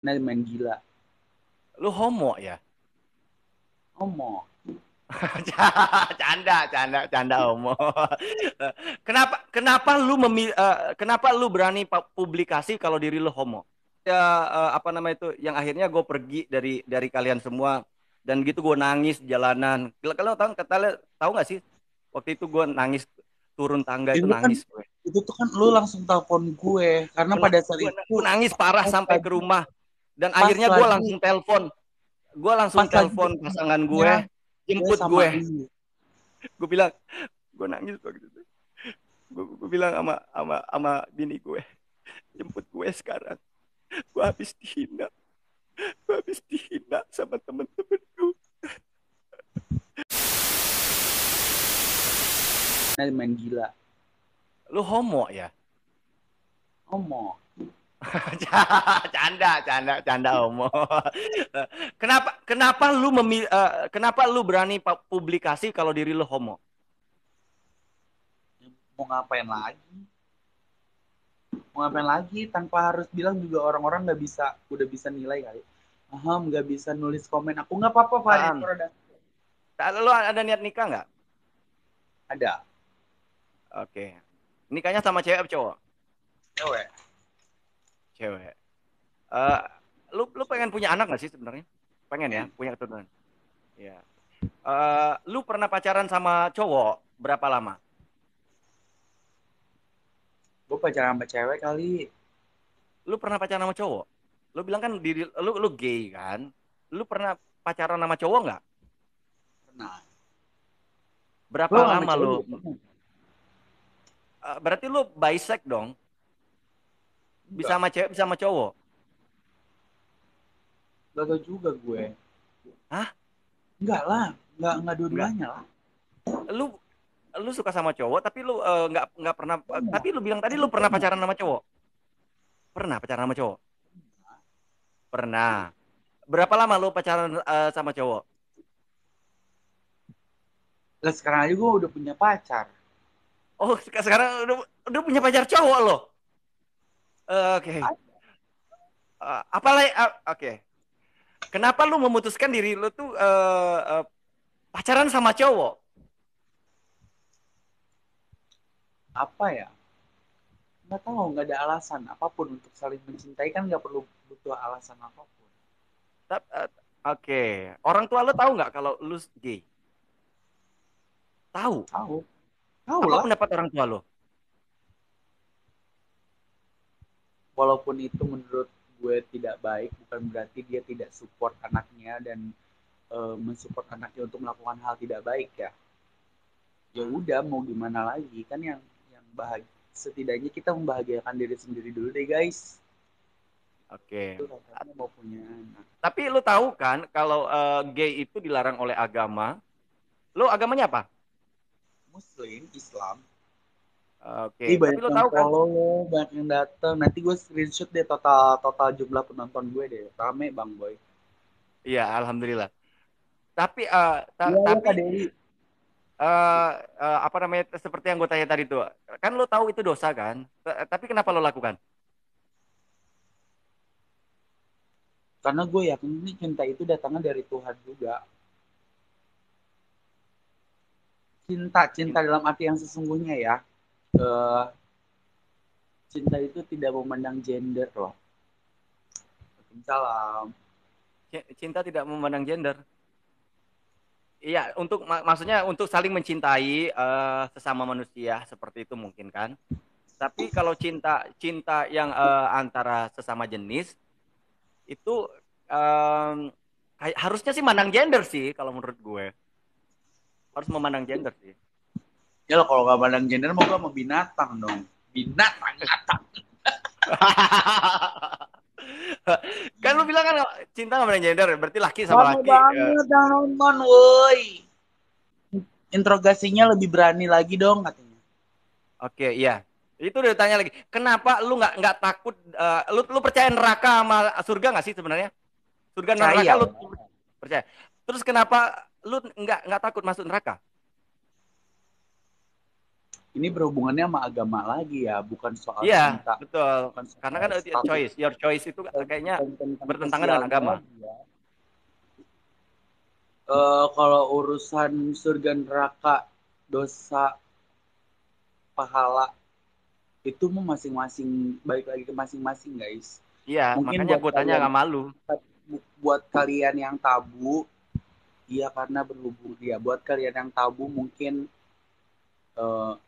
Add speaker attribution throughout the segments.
Speaker 1: main gila.
Speaker 2: Lu homo ya?
Speaker 1: Homo.
Speaker 2: Canda homo. Kenapa lu berani publikasi kalau diri lu homo? Ya, apa nama itu yang akhirnya gue pergi dari kalian semua dan gitu gue nangis di jalanan. Kalau tahu nggak sih waktu itu gue nangis turun tangga itu
Speaker 1: Itu kan
Speaker 2: nangis gue.
Speaker 1: itu tuh kan lu langsung telepon gue karena pada saat itu
Speaker 2: Gue nangis parah
Speaker 1: pas
Speaker 2: sampai ke
Speaker 1: lagi
Speaker 2: rumah dan
Speaker 1: pas
Speaker 2: akhirnya
Speaker 1: lagi
Speaker 2: gue langsung
Speaker 1: pas lagi
Speaker 2: telepon pasangan
Speaker 1: deketnya
Speaker 2: gue
Speaker 1: gue
Speaker 2: jemput
Speaker 1: sama
Speaker 2: gue.
Speaker 1: lu.
Speaker 2: Gue bilang gue nangis waktu itu. Gue bilang sama bini gue jemput gue sekarang. Gue habis dihina. Gue habis dihina sama temen-temen gue.
Speaker 1: Main gila.
Speaker 2: Lu homo ya?
Speaker 1: Homo.
Speaker 2: Canda homo. Kenapa lu berani publikasi kalau diri lu homo?
Speaker 1: Mau ngapain lagi? Mau ngapain lagi tanpa harus bilang juga orang-orang nggak bisa udah bisa nilai kali. Nggak bisa nulis komen. Aku nggak apa-apa, Farid.
Speaker 2: Um,
Speaker 1: Ada.
Speaker 2: lu ada niat nikah nggak?
Speaker 1: Ada.
Speaker 2: Oke. Nikahnya sama cewek apa cowok?
Speaker 1: Cewek.
Speaker 2: Cewek. Eh, lu pengen punya anak nggak sih sebenarnya? Pengen ya,
Speaker 1: Pengen.
Speaker 2: punya keturunan. Iya. Lu pernah pacaran sama cowok berapa lama?
Speaker 1: Gue pacaran sama cewek kali.
Speaker 2: Lu pernah pacaran sama cowok? Lu bilang kan lu gay kan? Lu pernah pacaran sama cowok nggak?
Speaker 1: Nah,
Speaker 2: Berapa
Speaker 1: lo sama
Speaker 2: lama
Speaker 1: cewek
Speaker 2: lu?
Speaker 1: juga pernah?
Speaker 2: Berarti lu bisek dong? Bisa
Speaker 1: Enggak.
Speaker 2: sama cewek, bisa sama cowok?
Speaker 1: Gak tau juga gue.
Speaker 2: Hah?
Speaker 1: Enggak lah. Enggak
Speaker 2: Enggak.
Speaker 1: dua-duanya lah.
Speaker 2: Lu lu suka sama cowok tapi lu nggak pernah
Speaker 1: Homo.
Speaker 2: tapi lu bilang tadi
Speaker 1: Aku
Speaker 2: lu pernah
Speaker 1: homo.
Speaker 2: pacaran sama cowok. Pernah pacaran sama cowok? Pernah. Berapa lama lu pacaran sama cowok?
Speaker 1: Lah sekarang aja gue udah punya pacar.
Speaker 2: Oh, sekarang udah punya pacar cowok lo. Oke. Apa lagi? Oke. Kenapa lu memutuskan diri lu tuh pacaran sama cowok?
Speaker 1: Apa ya? Nggak tahu, nggak ada alasan apapun untuk saling mencintai kan nggak perlu butuh alasan apapun.
Speaker 2: Oke. Orang tua lu tahu nggak kalau lu gay? Tahu.
Speaker 1: Tahu, tahu
Speaker 2: Apa
Speaker 1: lah.
Speaker 2: pendapat orang tua lu?
Speaker 1: Walaupun itu menurut gue tidak baik, bukan berarti dia tidak support anaknya dan mensupport anaknya untuk melakukan hal tidak baik ya. Ya udah mau gimana lagi kan yang bahagia setidaknya kita membahagiakan diri sendiri dulu deh guys. Itu
Speaker 2: Oke.
Speaker 1: katanya mau punya anak.
Speaker 2: Tapi lu tahu kan kalau gay itu dilarang oleh agama. Lu agamanya apa?
Speaker 1: Muslim, Islam.
Speaker 2: Oke.
Speaker 1: Ih
Speaker 2: Tapi
Speaker 1: banyak
Speaker 2: lu
Speaker 1: yang
Speaker 2: tahu kan?
Speaker 1: follow lo, banyak yang datang. Nanti gue screenshot deh total total jumlah penonton gue deh. Rame bang boy.
Speaker 2: Iya, alhamdulillah. Tapi
Speaker 1: Iya ya
Speaker 2: tapi
Speaker 1: Kak Dewi.
Speaker 2: apa namanya seperti yang gue tanya tadi tuh. Kan lu tahu itu dosa kan? Tapi kenapa lu lakukan?
Speaker 1: Karena gue yakin ini cinta itu datangnya dari Tuhan juga. Cinta, cinta dalam arti yang sesungguhnya ya. Eh, cinta itu tidak memandang gender loh. Salam.
Speaker 2: Cinta tidak memandang gender. Iya, maksudnya untuk saling mencintai sesama manusia seperti itu mungkin kan. Tapi kalau cinta cinta yang antara sesama jenis itu harusnya sih mandang gender sih kalau menurut gue. Harus memandang gender sih.
Speaker 1: Ya lo kalau nggak pandang gender mau gue sama binatang dong. Binatang, binatang.
Speaker 2: Kan lu bilang kan cinta nggak mandang gender, berarti laki sama
Speaker 1: Lama
Speaker 2: laki.
Speaker 1: banget yang nonton, woi. Interogasinya lebih berani lagi dong katanya.
Speaker 2: Oke, iya. Itu udah tanya lagi. Kenapa lu nggak takut? Lu percaya neraka sama surga nggak sih sebenarnya? Surga dan neraka
Speaker 1: Percaya
Speaker 2: lu
Speaker 1: lah.
Speaker 2: percaya. Terus kenapa lu nggak takut masuk neraka?
Speaker 1: ini berhubungannya sama agama lagi ya, bukan soal
Speaker 2: Iya,
Speaker 1: cinta,
Speaker 2: betul.
Speaker 1: bukan
Speaker 2: Karena
Speaker 1: soal
Speaker 2: kan
Speaker 1: status,
Speaker 2: choice, your choice itu kayaknya
Speaker 1: bukan tentang
Speaker 2: bertentangan dengan
Speaker 1: sosialnya
Speaker 2: agama.
Speaker 1: lagi ya. Kalau urusan surga neraka, dosa, pahala, itu mau masing-masing, balik lagi ke masing-masing guys.
Speaker 2: Iya,
Speaker 1: Mungkin
Speaker 2: makanya gue tanya gak malu.
Speaker 1: buat kalian yang tabu, iya karena berhubung ya buat kalian yang tabu mungkin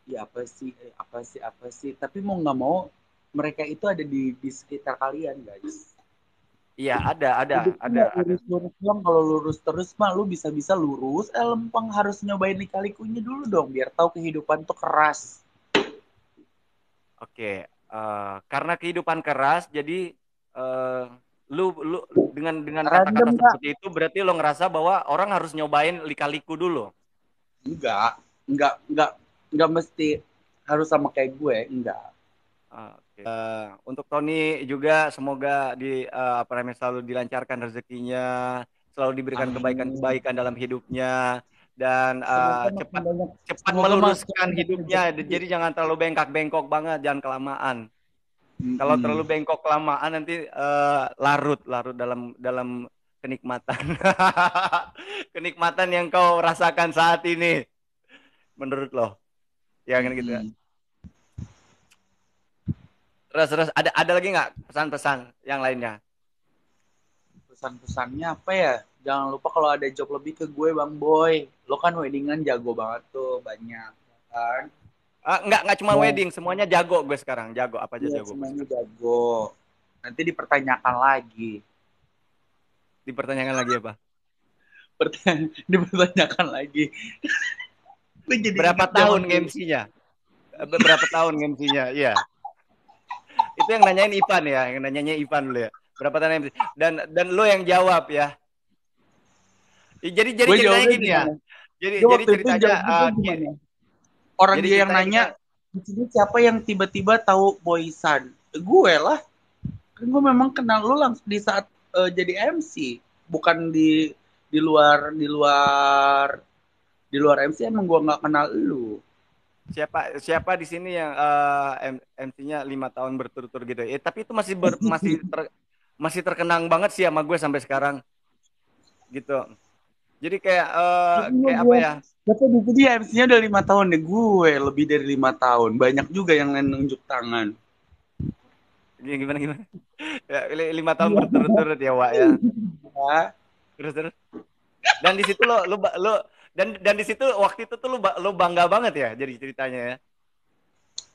Speaker 1: ya apa sih tapi mau nggak mau mereka itu ada di sekitar kalian guys.
Speaker 2: Iya,
Speaker 1: Hidup tuh
Speaker 2: ada,
Speaker 1: nggak lurus-lurus doang, kalau lurus terus mah lu bisa-bisa lurus, lempeng, harus nyobain lika-likunya dulu dong biar tahu kehidupan tuh keras.
Speaker 2: Oke, karena kehidupan keras, jadi eh, lu dengan kata-kata
Speaker 1: Random nggak?
Speaker 2: seperti itu berarti lo ngerasa bahwa orang harus nyobain lika-liku dulu.
Speaker 1: Enggak, enggak, enggak mesti harus sama kayak gue, enggak.
Speaker 2: Oke. Untuk Tony juga semoga apa namanya selalu dilancarkan rezekinya, selalu diberikan
Speaker 1: Amin.
Speaker 2: kebaikan-kebaikan dalam hidupnya dan
Speaker 1: Semoga makin
Speaker 2: cepat
Speaker 1: banyak,
Speaker 2: cepat
Speaker 1: semoga makin
Speaker 2: meluruskan
Speaker 1: banyak
Speaker 2: hidupnya.
Speaker 1: rezeki.
Speaker 2: Jadi jangan terlalu bengkak-bengkok banget, jangan kelamaan. Kalau terlalu
Speaker 1: Mm-mm.
Speaker 2: bengkok kelamaan nanti larut larut dalam dalam kenikmatan. Kenikmatan yang kau rasakan saat ini menurut lo. Ya kan gitu.
Speaker 1: Mm-mm.
Speaker 2: Terus ada lagi nggak pesan-pesan yang lainnya?
Speaker 1: Pesan-pesannya apa ya? Jangan lupa kalau ada job lebih ke gue Bang Boy. Lo kan weddingan jago banget tuh, banyak kan.
Speaker 2: Nggak cuma
Speaker 1: Mau
Speaker 2: wedding, semuanya jago gue sekarang. Jago apa aja
Speaker 1: lihat
Speaker 2: jago gue
Speaker 1: semuanya
Speaker 2: sekarang.
Speaker 1: jago. Nanti dipertanyakan lagi.
Speaker 2: Dipertanyakan lagi apa?
Speaker 1: Dipertanyakan lagi. Gue jadi
Speaker 2: Berapa
Speaker 1: inget zaman
Speaker 2: tahun
Speaker 1: dulu.
Speaker 2: MC-nya? Berapa tahun MC-nya? Iya. Itu yang nanyain Ivan ya, yang nanyanya Ivan dulu ya. Berapa tahun MC? Dan lo yang jawab ya. Jadi
Speaker 1: Gue
Speaker 2: ceritanya
Speaker 1: jawabnya
Speaker 2: gini ya.
Speaker 1: gimana?
Speaker 2: Jadi
Speaker 1: Gue
Speaker 2: jadi
Speaker 1: waktu itu
Speaker 2: ceritanya
Speaker 1: jawabnya gue gimana? Orang
Speaker 2: jadi
Speaker 1: dia yang
Speaker 2: ceritanya kita
Speaker 1: nanya, di sini siapa yang tiba-tiba tahu Boysan? Gue lah. Kan gue memang kenal lu langsung di saat jadi MC, bukan di luar di luar MC emang gue nggak kenal lu.
Speaker 2: siapa siapa di sini yang MC-nya 5 tahun berturut-turut gitu. Tapi itu masih terkenang banget sih sama gue sampai sekarang gitu. Jadi kayak apa
Speaker 1: Gue
Speaker 2: ya?
Speaker 1: Tapi di sini MC-nya udah 5 tahun deh, gue lebih dari 5 tahun. Banyak juga yang nunjuk tangan.
Speaker 2: Gimana gimana? Ya, 5 tahun
Speaker 1: Iya.
Speaker 2: berturut-turut ya, Wak ya.
Speaker 1: Ya.
Speaker 2: Terus terus. Dan di situ lo dan di situ waktu itu tuh lo bangga banget ya jadi ceritanya ya.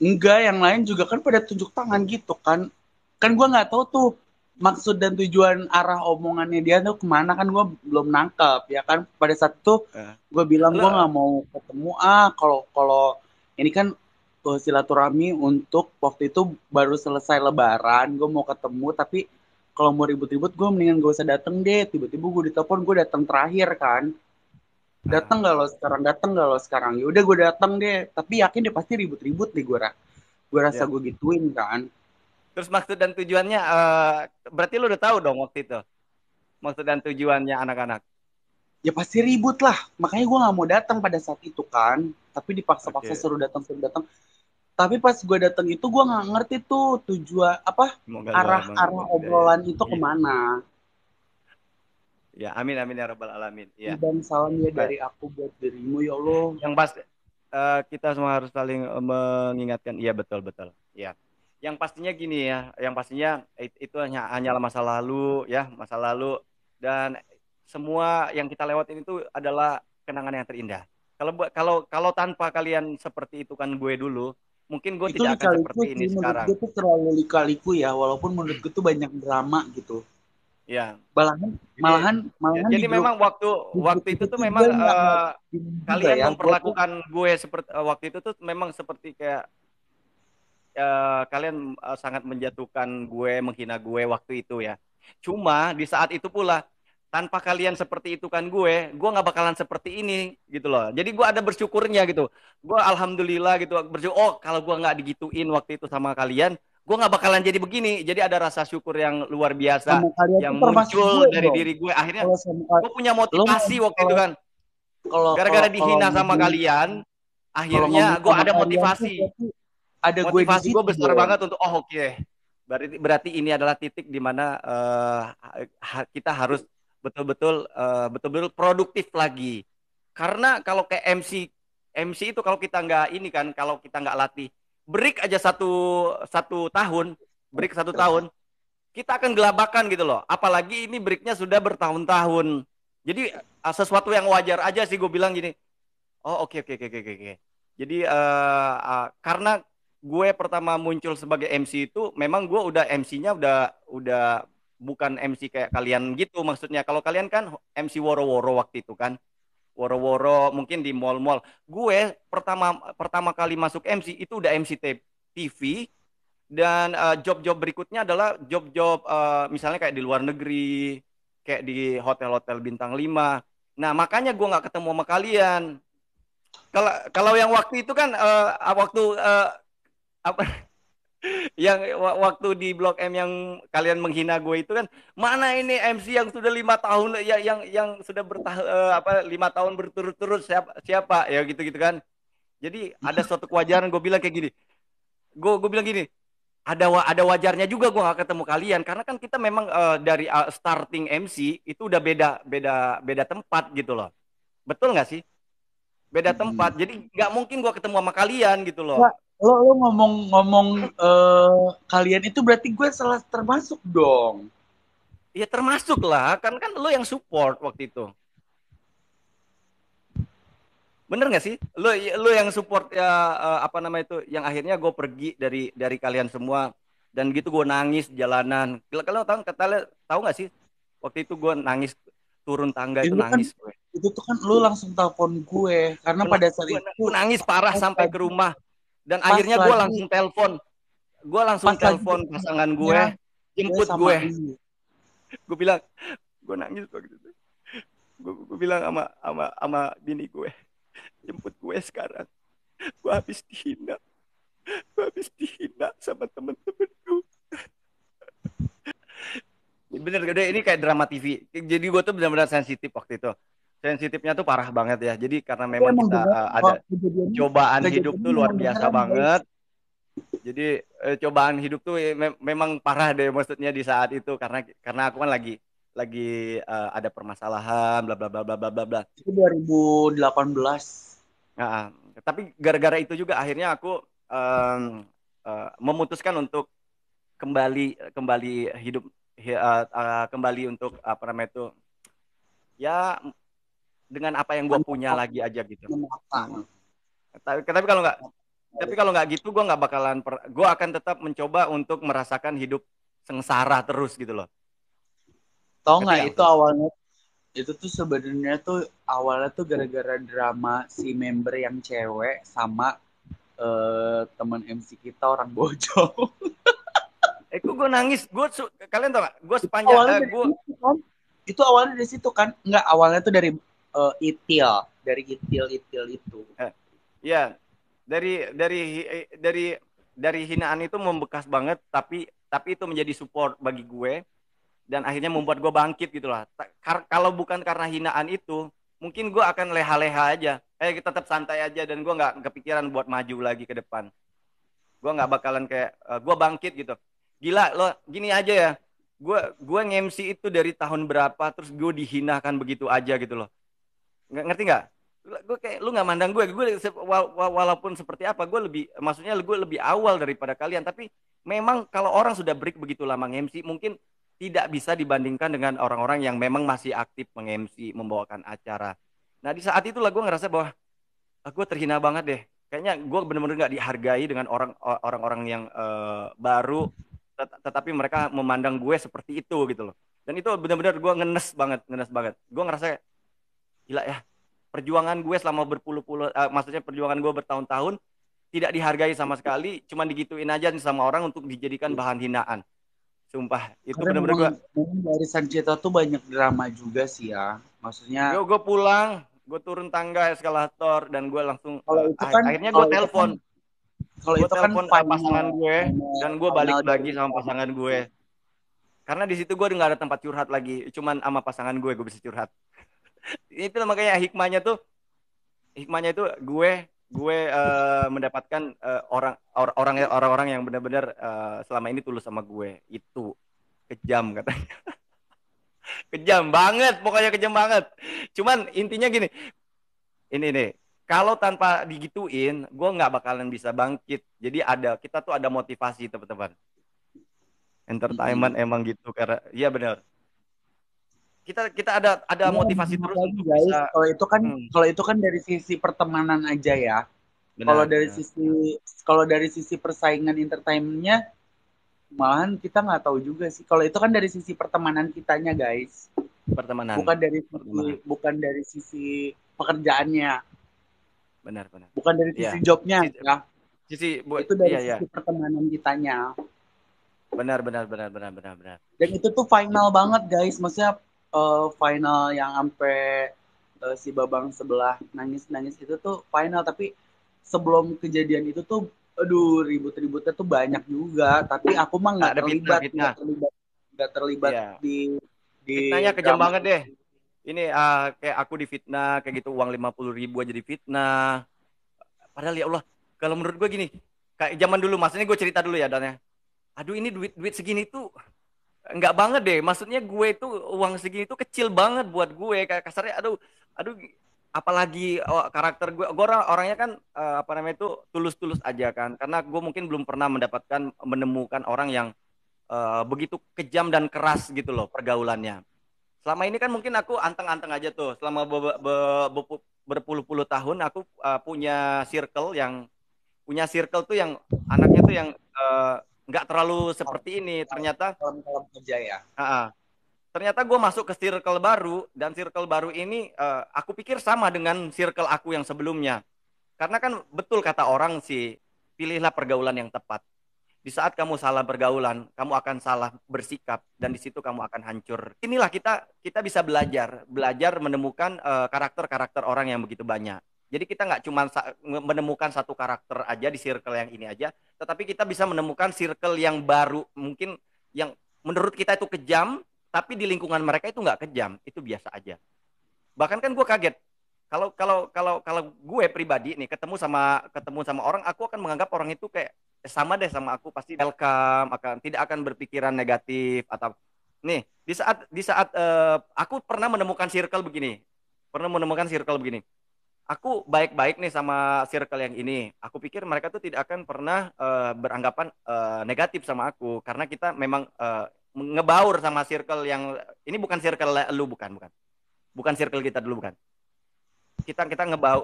Speaker 1: Enggak, yang lain juga kan pada tunjuk tangan gitu kan. Kan gue nggak tahu tuh maksud dan tujuan arah omongannya dia tuh kemana, kan gue belum nangkep ya kan. Pada saat itu
Speaker 2: Eh,
Speaker 1: gue bilang gue
Speaker 2: Lo
Speaker 1: nggak mau ketemu, kalau kalau ini kan silaturahmi untuk waktu itu baru selesai lebaran, gue mau ketemu tapi kalau mau ribut-ribut gue mendingan gak usah dateng deh. Tiba-tiba gue ditelepon, gue datang terakhir kan. Datang
Speaker 2: ah,
Speaker 1: gak lo sekarang, datang gak lo sekarang, ya udah gue datang deh, tapi yakin dia pasti ribut-ribut deh. Gue rasa
Speaker 2: ya.
Speaker 1: gue gituin kan.
Speaker 2: Terus maksud dan tujuannya berarti lo udah tahu dong waktu itu maksud dan tujuannya anak-anak.
Speaker 1: Ya pasti ribut lah, makanya gue nggak mau datang pada saat itu kan, tapi dipaksa-paksa
Speaker 2: Oke,
Speaker 1: suruh datang. Tapi pas gue datang itu gue nggak ngerti tuh tujuan apa,
Speaker 2: semoga lo
Speaker 1: arah
Speaker 2: emang
Speaker 1: arah
Speaker 2: ya.
Speaker 1: obrolan itu
Speaker 2: Iya.
Speaker 1: kemana.
Speaker 2: Ya, amin amin ya rabbal alamin. Ya.
Speaker 1: Dan salam ya
Speaker 2: Nah,
Speaker 1: dari aku buat dirimu ya Allah.
Speaker 2: yang pas kita semua harus saling mengingatkan. Iya betul betul. Ya. Yang pastinya gini ya, yang pastinya itu hanyalah masa lalu ya, masa lalu dan semua yang kita lewatin itu adalah kenangan yang terindah. Kalau kalau tanpa kalian seperti itu kan gue dulu, mungkin gue
Speaker 1: Itu
Speaker 2: tidak akan
Speaker 1: lika-liku
Speaker 2: seperti ini
Speaker 1: sih, menurut gue
Speaker 2: sekarang.
Speaker 1: tuh terlalu lika-liku ya, walaupun menurut gue tuh banyak drama gitu.
Speaker 2: Ya.
Speaker 1: Malahan
Speaker 2: Jadi
Speaker 1: malahan malahan
Speaker 2: jadi memang waktu
Speaker 1: di grup
Speaker 2: waktu itu
Speaker 1: itu
Speaker 2: tuh
Speaker 1: tuh gue
Speaker 2: memang
Speaker 1: nggak bingung juga
Speaker 2: kalian
Speaker 1: ya, gue tuh
Speaker 2: memperlakukan gue seperti waktu itu tuh memang seperti kayak kalian sangat menjatuhkan gue, menghina gue waktu itu ya. Cuma di saat itu pula tanpa kalian seperti itu kan gue nggak bakalan seperti ini gitu loh. Jadi gue ada bersyukurnya gitu. Gue alhamdulillah gitu bersyukur. Oh kalau gue nggak digituin waktu itu sama kalian, gue nggak bakalan jadi begini. Jadi ada rasa syukur yang luar biasa
Speaker 1: sama kalian tuh
Speaker 2: yang
Speaker 1: termasuk
Speaker 2: muncul
Speaker 1: gue
Speaker 2: dari
Speaker 1: dong.
Speaker 2: diri gue. Akhirnya
Speaker 1: Kalau sama
Speaker 2: gue punya
Speaker 1: lo
Speaker 2: motivasi waktu itu
Speaker 1: kalau
Speaker 2: kan.
Speaker 1: kalau kalau
Speaker 2: Gara-gara
Speaker 1: kalau
Speaker 2: dihina sama
Speaker 1: ngomong
Speaker 2: kalian,
Speaker 1: Kalau
Speaker 2: akhirnya
Speaker 1: ngomong
Speaker 2: gue
Speaker 1: sama
Speaker 2: ada
Speaker 1: kalian tuh
Speaker 2: motivasi.
Speaker 1: berarti ada gue di
Speaker 2: Motivasi gue
Speaker 1: situ
Speaker 2: besar
Speaker 1: dong.
Speaker 2: banget untuk oke, berarti ini adalah titik di mana kita harus betul-betul produktif lagi. Karena kalau kayak MC itu kalau kita nggak ini kan, kalau kita nggak latih break aja satu tahun, break 1 tahun, kita akan gelabakan gitu loh. Apalagi ini breaknya sudah bertahun-tahun. Jadi sesuatu yang wajar aja sih gue bilang gini. Oh, oke oke oke oke oke. Jadi karena gue pertama muncul sebagai MC itu memang gue udah MC-nya udah bukan MC kayak kalian gitu maksudnya. Kalau kalian kan MC woro-woro waktu itu kan. Woro-woro mungkin di mall-mall. Gue pertama pertama kali masuk MC itu udah MC TV dan job-job berikutnya adalah job-job misalnya kayak di luar negeri, kayak di hotel-hotel bintang 5. Nah, makanya gue nggak ketemu sama kalian. Kalau kalau yang waktu itu kan waktu apa yang waktu di Blok M yang kalian menghina gue itu kan mana ini MC yang sudah 5 tahun ya yang sudah bertahun 5 tahun berturut-turut siapa ya gitu-gitu kan. Jadi ada suatu kewajaran gue bilang kayak gini. Gue bilang gini, ada wajarnya juga gue nggak ketemu kalian karena kan kita memang dari starting MC itu udah beda beda beda tempat gitu loh. Betul nggak sih? Beda tempat.
Speaker 1: Mm-mm.
Speaker 2: Jadi nggak mungkin gue ketemu sama kalian gitu
Speaker 1: Nggak,
Speaker 2: loh.
Speaker 1: lo ngomong-ngomong kalian itu berarti gue salah termasuk dong.
Speaker 2: Ya termasuk lah, kan kan lo yang support waktu itu. Bener nggak sih? Lo yang support ya apa nama itu? Yang akhirnya gue pergi dari kalian semua dan gitu gue nangis di jalanan. Kalau tahu nggak sih? Waktu itu gue nangis turun tangga itu
Speaker 1: Itu kan
Speaker 2: nangis gue.
Speaker 1: itu tuh kan lo langsung telepon gue karena pada saat itu
Speaker 2: Gue nangis parah
Speaker 1: pas
Speaker 2: sampai ke
Speaker 1: lagi
Speaker 2: rumah dan
Speaker 1: pas
Speaker 2: akhirnya
Speaker 1: lagi
Speaker 2: gue langsung
Speaker 1: pas lagi
Speaker 2: telepon pasangan
Speaker 1: dekatnya
Speaker 2: gue
Speaker 1: gue
Speaker 2: jemput
Speaker 1: sama
Speaker 2: gue.
Speaker 1: lu.
Speaker 2: Gue bilang gue nangis waktu itu. Gue bilang sama bini gue jemput gue sekarang. Gue habis dihina. Gue habis dihina sama temen-temen gue. Bener gede ini kayak drama TV. Jadi gue tuh benar-benar sensitif waktu itu. Sensitifnya tuh parah banget ya. Jadi karena
Speaker 1: Tapi
Speaker 2: memang
Speaker 1: emang
Speaker 2: kita
Speaker 1: bener
Speaker 2: ada
Speaker 1: kok
Speaker 2: cobaan hidup
Speaker 1: kejadiannya
Speaker 2: tuh luar
Speaker 1: memang
Speaker 2: biasa
Speaker 1: beneran guys.
Speaker 2: banget. Jadi cobaan hidup tuh memang parah deh maksudnya di saat itu karena aku kan lagi ada permasalahan bla bla bla bla bla bla bla.
Speaker 1: Itu 2018.
Speaker 2: Nah, tapi gara-gara itu juga akhirnya aku memutuskan untuk kembali kembali hidup kembali untuk apa namanya itu ya dengan apa yang gue punya
Speaker 1: Menata,
Speaker 2: lagi aja gitu.
Speaker 1: menata.
Speaker 2: Hmm. Tapi kalau nggak gitu gue nggak bakalan gue akan tetap mencoba untuk merasakan hidup sengsara terus gitu loh.
Speaker 1: Tahu
Speaker 2: Ngerti
Speaker 1: nggak
Speaker 2: nggak
Speaker 1: itu
Speaker 2: maksudnya?
Speaker 1: awalnya itu tuh sebenarnya tuh awalnya tuh gara-gara drama si member yang cewek sama teman MC kita orang bojong.
Speaker 2: Kok gue nangis kalian tau gak gue sepanjang
Speaker 1: Awalnya dari
Speaker 2: gue
Speaker 1: situ kan. Itu awalnya dari situ kan. Enggak, awalnya tuh dari Itil, dari Itil itu.
Speaker 2: ya dari hinaan itu membekas banget tapi itu menjadi support bagi gue dan akhirnya membuat gue bangkit gitu lah. Kalau bukan karena hinaan itu, mungkin gue akan leha-leha aja. Kita tetap santai aja dan gue nggak kepikiran buat maju lagi ke depan. Gue nggak bakalan kayak gue bangkit gitu. Gila lo, gini aja ya. Gue nge-MC itu dari tahun berapa, terus gue dihinakan begitu aja gitu loh. Ngerti nggak? Gue kayak lu nggak mandang gue walaupun seperti apa gue lebih maksudnya gue lebih awal daripada kalian tapi memang kalau orang sudah break begitu lama nge-MC mungkin tidak bisa dibandingkan dengan orang-orang yang memang masih aktif meng-MC membawakan acara. Nah di saat itulah gue ngerasa bahwa gue terhina banget deh. Kayaknya gue bener-bener nggak dihargai dengan orang-orang yang baru tetapi mereka memandang gue seperti itu gitu loh. Dan itu bener-bener gue ngenes banget. Gue ngerasa gila ya perjuangan gue selama berpuluh-puluh maksudnya perjuangan gue bertahun-tahun tidak dihargai sama sekali cuman digituin aja sama orang untuk dijadikan bahan hinaan sumpah itu
Speaker 1: Karena
Speaker 2: bener-bener
Speaker 1: memang,
Speaker 2: gue
Speaker 1: memang barisan kita tuh banyak drama juga sih ya. Maksudnya
Speaker 2: gue pulang gue turun tangga eskalator dan gue langsung
Speaker 1: kalau itu kan
Speaker 2: akhirnya
Speaker 1: kalau itu kan kalau itu kan
Speaker 2: pasangan
Speaker 1: final
Speaker 2: gue
Speaker 1: final,
Speaker 2: dan gue
Speaker 1: final
Speaker 2: balik
Speaker 1: dari
Speaker 2: lagi sama
Speaker 1: drama
Speaker 2: pasangan
Speaker 1: itu.
Speaker 2: gue karena di situ gue nggak ada tempat curhat lagi cuman sama pasangan gue bisa curhat itu makanya hikmahnya itu gue gue mendapatkan orang-orang yang benar-benar selama ini tulus sama gue. Itu kejam katanya. Kejam banget, pokoknya kejam banget. Cuman intinya gini, ini nih, kalau tanpa digituin, gue nggak bakalan bisa bangkit. Jadi kita tuh ada motivasi teman-teman. Entertainment
Speaker 1: Mm-mm.
Speaker 2: emang gitu karena, iya benar. Kita ada
Speaker 1: Iya,
Speaker 2: motivasi
Speaker 1: benar
Speaker 2: terus
Speaker 1: lagi
Speaker 2: untuk
Speaker 1: guys.
Speaker 2: bisa, hmm,
Speaker 1: Kalau itu kan dari sisi pertemanan aja ya. Kalau
Speaker 2: benar,
Speaker 1: dari
Speaker 2: benar,
Speaker 1: sisi kalau dari sisi persaingan entertainmentnya, malahan kita nggak tahu juga sih. Kalau itu kan dari sisi pertemanan kitanya guys,
Speaker 2: pertemanan, pertemanan,
Speaker 1: bukan dari sisi pekerjaannya,
Speaker 2: benar, benar.
Speaker 1: bukan dari sisi
Speaker 2: Iya,
Speaker 1: jobnya
Speaker 2: sisi,
Speaker 1: ya.
Speaker 2: buat,
Speaker 1: Itu dari
Speaker 2: iya, iya,
Speaker 1: sisi pertemanan kitanya.
Speaker 2: benar, benar, benar, benar, benar, benar.
Speaker 1: Dan itu tuh final banget guys, maksudnya final yang sampai si babang sebelah nangis nangis itu tuh final. Tapi sebelum kejadian itu tuh aduh ribut-ributnya tuh banyak juga, tapi aku mah
Speaker 2: Ada fitnah, fitnah,
Speaker 1: nggak terlibat
Speaker 2: iya.
Speaker 1: di
Speaker 2: Fitnahnya kejam
Speaker 1: drama
Speaker 2: banget deh.
Speaker 1: itu.
Speaker 2: Ini kayak aku difitnah kayak gitu, uang 50.000 aja difitnah. Padahal ya Allah, kalau menurut gue gini, kayak zaman dulu, maksudnya gue cerita dulu ya Dan ya. Aduh ini duit duit segini tuh nggak banget deh. Maksudnya gue itu uang segini tuh kecil banget buat gue. Kayak kasarnya, aduh, aduh, apalagi karakter gue orangnya kan apa namanya itu tulus-tulus aja kan. Karena gue mungkin belum pernah menemukan orang yang begitu kejam dan keras gitu loh pergaulannya. Selama ini kan mungkin aku anteng-anteng aja tuh. Selama berpuluh-puluh tahun aku punya circle tuh yang anaknya tuh yang nggak terlalu seperti ini. Ternyata
Speaker 1: Kalem-kalem aja ya.
Speaker 2: uh, ternyata gue masuk ke circle baru, dan circle baru ini aku pikir sama dengan circle aku yang sebelumnya. Karena kan betul kata orang sih, pilihlah pergaulan yang tepat. Di saat kamu salah pergaulan, kamu akan salah bersikap, dan di situ kamu akan hancur. Inilah kita kita bisa belajar menemukan karakter-karakter orang yang begitu banyak. Jadi kita nggak cuma menemukan satu karakter aja di circle yang ini aja, tetapi kita bisa menemukan circle yang baru, mungkin yang menurut kita itu kejam, tapi di lingkungan mereka itu nggak kejam, itu biasa aja. Bahkan kan gue kaget, kalau gue pribadi nih ketemu sama orang, aku akan menganggap orang itu kayak sama deh sama aku, pasti welcome, tidak akan berpikiran negatif atau nih di saat aku pernah menemukan circle begini. Aku baik-baik nih sama circle yang ini. Aku pikir mereka tuh tidak akan pernah beranggapan negatif sama aku, karena kita memang ngebaur sama circle yang ini, bukan circle lu, bukan, bukan circle kita dulu, bukan. Kita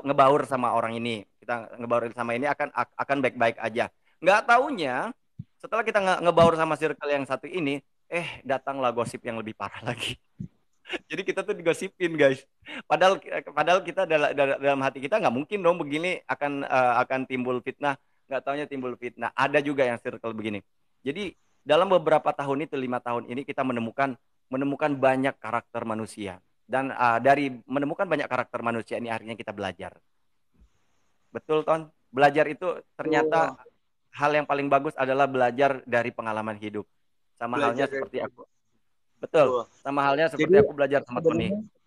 Speaker 2: ngebaur sama orang ini, kita ngebaur sama ini akan baik-baik aja. Nggak taunya setelah kita ngebaur sama circle yang satu ini, datanglah gosip yang lebih parah lagi. Jadi kita tuh digosipin guys. Padahal kita dalam hati kita nggak mungkin dong begini akan timbul fitnah. Nggak taunya timbul fitnah. Ada juga yang circle begini. Jadi dalam beberapa tahun itu, 5 tahun ini, kita menemukan banyak karakter manusia. Dan dari menemukan banyak karakter manusia ini, akhirnya kita belajar. Betul, Ton? Belajar itu ternyata
Speaker 1: Tuh,
Speaker 2: hal yang paling bagus adalah belajar dari pengalaman hidup. Sama halnya
Speaker 1: belajar dari
Speaker 2: seperti
Speaker 1: itu.
Speaker 2: aku. Betul.
Speaker 1: Tuh.
Speaker 2: Sama halnya
Speaker 1: Jadi
Speaker 2: seperti aku belajar sama
Speaker 1: sebenarnya
Speaker 2: Tony.